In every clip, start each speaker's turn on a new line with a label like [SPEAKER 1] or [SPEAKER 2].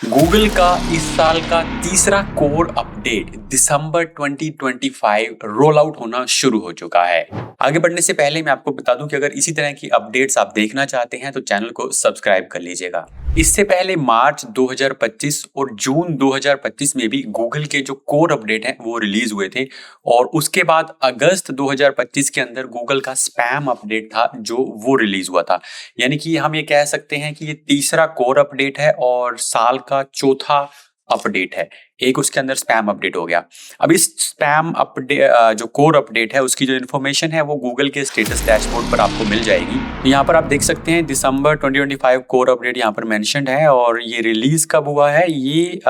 [SPEAKER 1] Google का इस साल का तीसरा कोर अपडेट दिसंबर 2025 रोल आउट होना शुरू हो चुका है। आगे बढ़ने से पहले मैं आपको बता दूं कि अगर इसी तरह की अपडेट्स आप देखना चाहते हैं तो चैनल को सब्सक्राइब कर लीजिएगा। इससे पहले मार्च 2025 और जून 2025 में भी गूगल के जो कोर अपडेट हैं वो रिलीज हुए थे और उसके बाद अगस्त 2025 के अंदर गूगल का स्पैम अपडेट था जो वो रिलीज हुआ था। यानी कि हम ये कह सकते हैं कि ये तीसरा कोर अपडेट है और साल का चौथा अपडेट है। एक उसके अंदर स्पैम अपडेट हो गया। अब इस स्पैम अपडेट जो कोर अपडेट है उसकी जो इन्फॉर्मेशन है वो गूगल के स्टेटस डैशबोर्ड पर आपको मिल जाएगी। तो यहाँ पर आप देख सकते हैं दिसंबर 2025 कोर अपडेट यहाँ पर मेंशन्ड है और ये रिलीज कब हुआ है, ये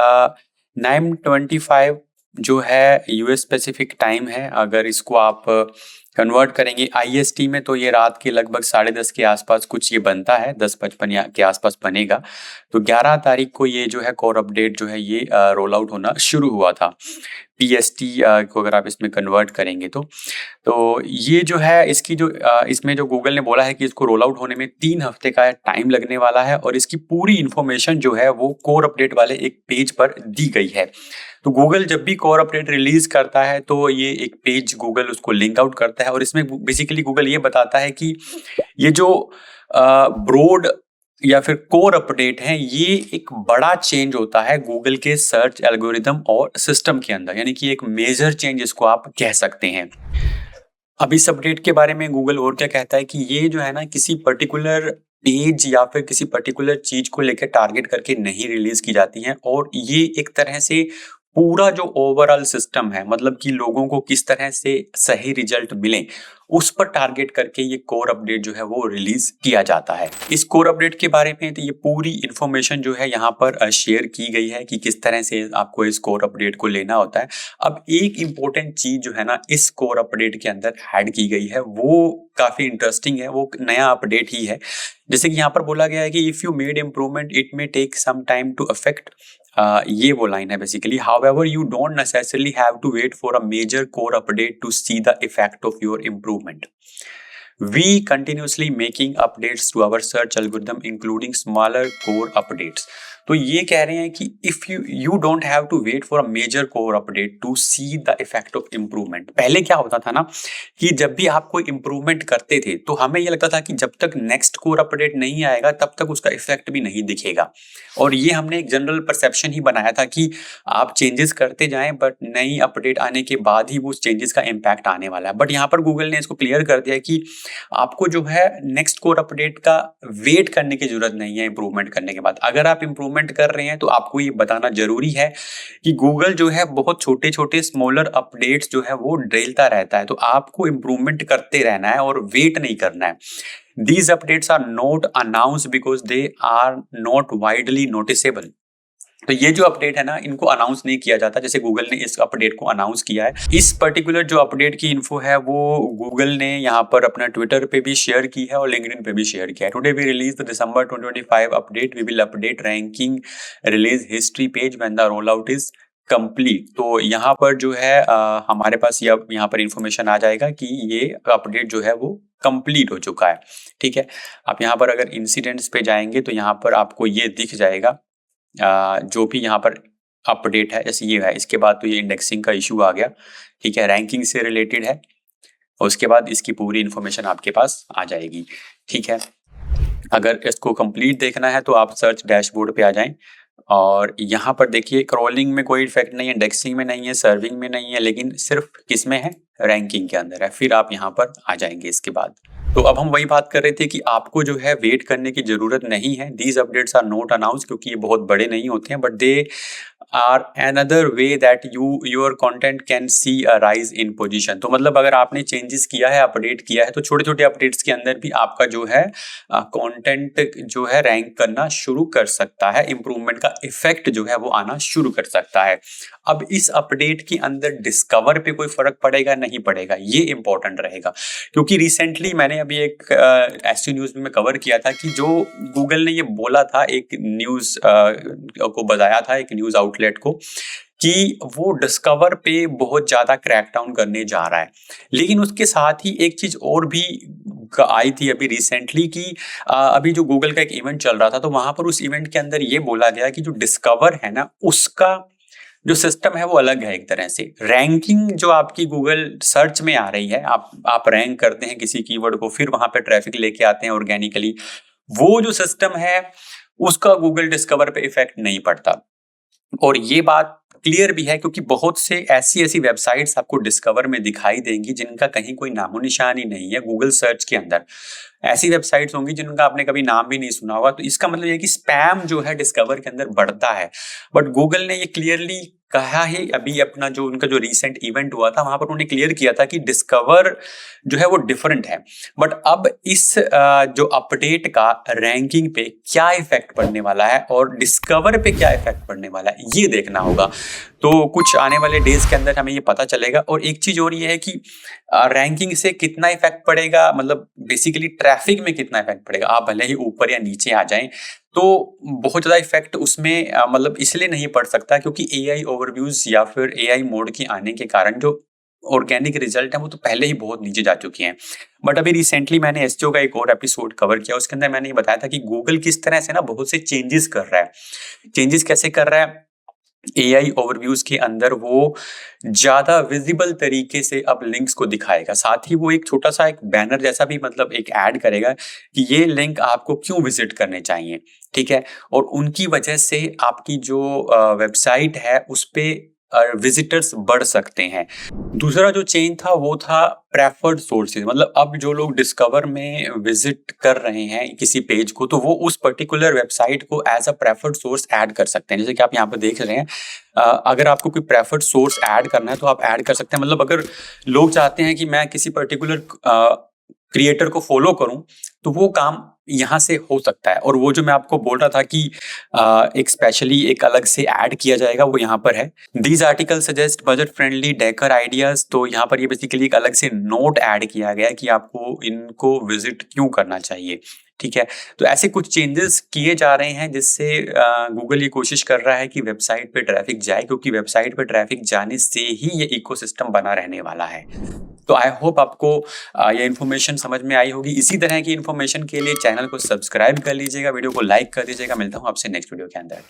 [SPEAKER 1] 9:25 जो है यूएस स्पेसिफिक टाइम है। अगर इसको आप कन्वर्ट करेंगे आईएसटी में तो ये रात के लगभग 10:30 के आसपास कुछ ये बनता है, 10:55 के आसपास बनेगा। तो 11 तारीख को ये जो है कोर अपडेट जो है ये रोल आउट होना शुरू हुआ था पीएसटी को अगर आप इसमें कन्वर्ट करेंगे तो ये जो है इसकी जो इसमें जो गूगल ने बोला है कि इसको रोल आउट होने में 3 हफ्ते का टाइम लगने वाला है और इसकी पूरी इन्फॉर्मेशन जो है वो कोर अपडेट वाले एक पेज पर दी गई है। तो गूगल जब भी कोर अपडेट रिलीज करता है तो ये एक पेज गूगल उसको लिंक आउट करता है और इसमें बेसिकली गूगल ये बताता है कि ये जो ब्रॉड या फिर कोर अपडेट है ये एक बड़ा चेंज होता है गूगल के सर्च एल्गोरिदम और सिस्टम के अंदर, यानी कि एक मेजर चेंज इसको आप कह सकते हैं। अब इस अपडेट के बारे में गूगल और क्या कहता है कि ये जो है ना किसी पर्टिकुलर पेज या फिर किसी पर्टिकुलर चीज को लेकर टारगेट करके नहीं रिलीज की जाती है और ये एक तरह से पूरा जो ओवरऑल सिस्टम है, मतलब कि लोगों को किस तरह से सही रिजल्ट मिले उस पर टारगेट करके ये कोर अपडेट जो है वो रिलीज किया जाता है। इस कोर अपडेट के बारे में तो ये पूरी इंफॉर्मेशन जो है यहाँ पर शेयर की गई है कि किस तरह से आपको इस कोर अपडेट को लेना होता है। अब एक इम्पोर्टेंट चीज जो है ना इस कोर अपडेट के अंदर ऐड की गई है वो काफी इंटरेस्टिंग है, वो नया अपडेट ही है। जैसे कि यहाँ पर बोला गया है कि if you made improvement it may take some time to affect, ये वो लाइन है basically. However you don't necessarily have to wait for a major core update to see the effect of your improvement. We continuously making updates to our search algorithm including smaller core updates। तो ये कह रहे हैं कि if you don't have to wait for a major core update to see the effect of improvement। पहले क्या होता था ना कि जब भी आप कोई इम्प्रूवमेंट करते थे तो हमें ये लगता था कि जब तक नेक्स्ट कोर अपडेट नहीं आएगा तब तक उसका इफेक्ट भी नहीं दिखेगा और ये हमने एक जनरल परसेप्शन ही बनाया था कि आप चेंजेस करते जाएं बट नई अपडेट आने के बाद ही वो चेंजेस का इम्पैक्ट आने वाला है। बट यहाँ पर गूगल ने इसको क्लियर कर दिया कि आपको जो है नेक्स्ट कोर अपडेट का वेट करने की जरूरत नहीं है इंप्रूवमेंट करने के बाद। अगर आप इंप्रूवमेंट कर रहे हैं तो आपको ये बताना जरूरी है कि गूगल जो है बहुत छोटे छोटे स्मॉलर अपडेट्स जो है वो डालता रहता है, तो आपको इंप्रूवमेंट करते रहना है और वेट नहीं करना है। These updates are not announced because they are not widely noticeable। तो ये जो अपडेट है ना इनको अनाउंस नहीं किया जाता जैसे गूगल ने इस अपडेट को अनाउंस किया है। इस पर्टिकुलर जो अपडेट की इन्फो है वो गूगल ने यहाँ पर अपना ट्विटर पे भी शेयर की है और लिंक्डइन पे भी शेयर किया है। Today we release the December 2025 update, we will update ranking release history page when the roll out is complete. तो यहाँ पर जो है हमारे पास यहाँ पर इंफॉर्मेशन आ जाएगा कि ये अपडेट जो है वो कंप्लीट हो चुका है। ठीक है, आप यहाँ पर अगर इंसिडेंट्स पे जाएंगे तो यहाँ पर आपको ये दिख जाएगा जो भी यहाँ पर अपडेट है जैसे ये है। इसके बाद तो ये इंडेक्सिंग का इशू आ गया, ठीक है, रैंकिंग से रिलेटेड है और उसके बाद इसकी पूरी इन्फॉर्मेशन आपके पास आ जाएगी। ठीक है, अगर इसको कंप्लीट देखना है तो आप सर्च डैशबोर्ड पे आ जाएं और यहाँ पर देखिए क्रॉलिंग में कोई इफेक्ट नहीं है, इंडेक्सिंग में नहीं है, सर्विंग में नहीं है, लेकिन सिर्फ किस में है, रैंकिंग के अंदर है। फिर आप यहाँ पर आ जाएंगे इसके बाद। तो अब हम वही बात कर रहे थे कि आपको जो है वेट करने की जरूरत नहीं है। These updates are not announce क्योंकि ये बहुत बड़े नहीं होते हैं, but they are another way that your content can see a rise in position. तो मतलब अगर आपने चेंजेस किया है, अपडेट किया है, तो छोटे छोटे अपडेट्स के अंदर भी आपका जो है कंटेंट जो है रैंक करना शुरू कर सकता है, इंप्रूवमेंट का इफेक्ट जो है वो आना शुरू कर सकता है। अब इस अपडेट के अंदर डिस्कवर पे कोई फर्क पड़ेगा नहीं पड़ेगा, ये इंपॉर्टेंट रहेगा क्योंकि रिसेंटली मैंने अभी एक एसटी न्यूज में कवर किया था कि जो गूगल ने ये बोला था, एक न्यूज को बताया था, एक न्यूज आउटलेट को, कि वो डिस्कवर पे बहुत ज्यादा क्रैकडाउन करने जा रहा है। लेकिन उसके साथ ही एक चीज और भी आई थी अभी रिसेंटली कि अभी जो गूगल का एक इवेंट चल रहा था, तो वहां पर उस इवेंट के अंदर ये बोला गया कि जो डिस्कवर है ना, उसका जो सिस्टम है वो अलग है। एक तरह से रैंकिंग जो आपकी गूगल सर्च में आ रही है, आप रैंक करते हैं किसी कीवर्ड को, फिर वहां पे ट्रैफिक लेके आते हैं ऑर्गेनिकली, वो जो सिस्टम है उसका गूगल डिस्कवर पे इफेक्ट नहीं पड़ता। और ये बात क्लियर भी है क्योंकि बहुत से ऐसी ऐसी वेबसाइट्स आपको डिस्कवर में दिखाई देंगी जिनका कहीं कोई नामो निशान ही नहीं है गूगल सर्च के अंदर। ऐसी वेबसाइट्स होंगी जिनका आपने कभी नाम भी नहीं सुना होगा। तो इसका मतलब ये कि स्पैम जो है डिस्कवर के अंदर बढ़ता है। बट गूगल ने ये क्लियरली कहा ही, अभी अपना जो उनका जो रिसेंट इवेंट हुआ था वहां पर उन्होंने क्लियर किया था कि डिस्कवर जो है वो डिफरेंट है। बट अब इस जो अपडेट का रैंकिंग पे क्या इफेक्ट पड़ने वाला है और डिस्कवर पे क्या इफेक्ट पड़ने वाला है, ये देखना होगा। तो कुछ आने वाले डेज के अंदर हमें ये पता चलेगा। और एक चीज और ये है कि रैंकिंग से कितना इफेक्ट पड़ेगा, मतलब बेसिकली ट्रैफिक में कितना इफेक्ट पड़ेगा। आप भले ही ऊपर या नीचे आ जाएं तो बहुत ज्यादा इफेक्ट उसमें मतलब इसलिए नहीं पड़ सकता क्योंकि एआई ओवरव्यूज या फिर एआई मोड के आने के कारण जो ऑर्गेनिक रिजल्ट है वो तो पहले ही बहुत नीचे जा चुके हैं। बट अभी रिसेंटली मैंने एसईओ का एक और एपिसोड कवर किया, उसके अंदर मैंने ये बताया था कि गूगल किस तरह से ना बहुत से चेंजेस कर रहा है। चेंजेस कैसे कर रहा है, एआई ओवरव्यूज के अंदर वो ज्यादा विजिबल तरीके से अब लिंक्स को दिखाएगा। साथ ही वो एक छोटा सा एक बैनर जैसा भी मतलब एक ऐड करेगा कि ये लिंक आपको क्यों विजिट करने चाहिए, ठीक है। और उनकी वजह से आपकी जो वेबसाइट है उस पे विजिटर्स बढ़ सकते हैं। दूसरा जो चेंज था वो था प्रेफर्ड सोर्सेज, मतलब अब जो लोग डिस्कवर में विजिट कर रहे हैं किसी पेज को तो वो उस पर्टिकुलर वेबसाइट को as a preferred source add कर सकते हैं। जैसे कि आप यहाँ पे देख रहे हैं, अगर आपको कोई प्रेफर्ड सोर्स ऐड करना है तो आप ऐड कर सकते हैं। मतलब अगर लोग चाहते हैं कि मैं किसी पर्टिकुलर क्रिएटर को फॉलो करूं तो वो काम यहाँ से हो सकता है। और वो जो मैं आपको बोल रहा था कि एक स्पेशली एक अलग से ऐड किया जाएगा वो यहाँ पर है, these article suggest budget friendly decker ideas. तो यहाँ पर ये बेसिकली एक अलग से नोट ऐड किया गया है कि आपको इनको विजिट क्यों करना चाहिए, ठीक है। तो ऐसे कुछ चेंजेस किए जा रहे हैं जिससे गूगल ये कोशिश कर रहा है कि वेबसाइट पे ट्रैफिक जाए, क्योंकि वेबसाइट पे ट्रैफिक जाने से ही ये इकोसिस्टम बना रहने वाला है। तो आई होप आपको ये इन्फॉर्मेशन समझ में आई होगी। इसी तरह की इन्फॉर्मेशन के लिए चैनल को सब्सक्राइब कर लीजिएगा, वीडियो को लाइक कर दीजिएगा। मिलता हूँ आपसे नेक्स्ट वीडियो के अंदर।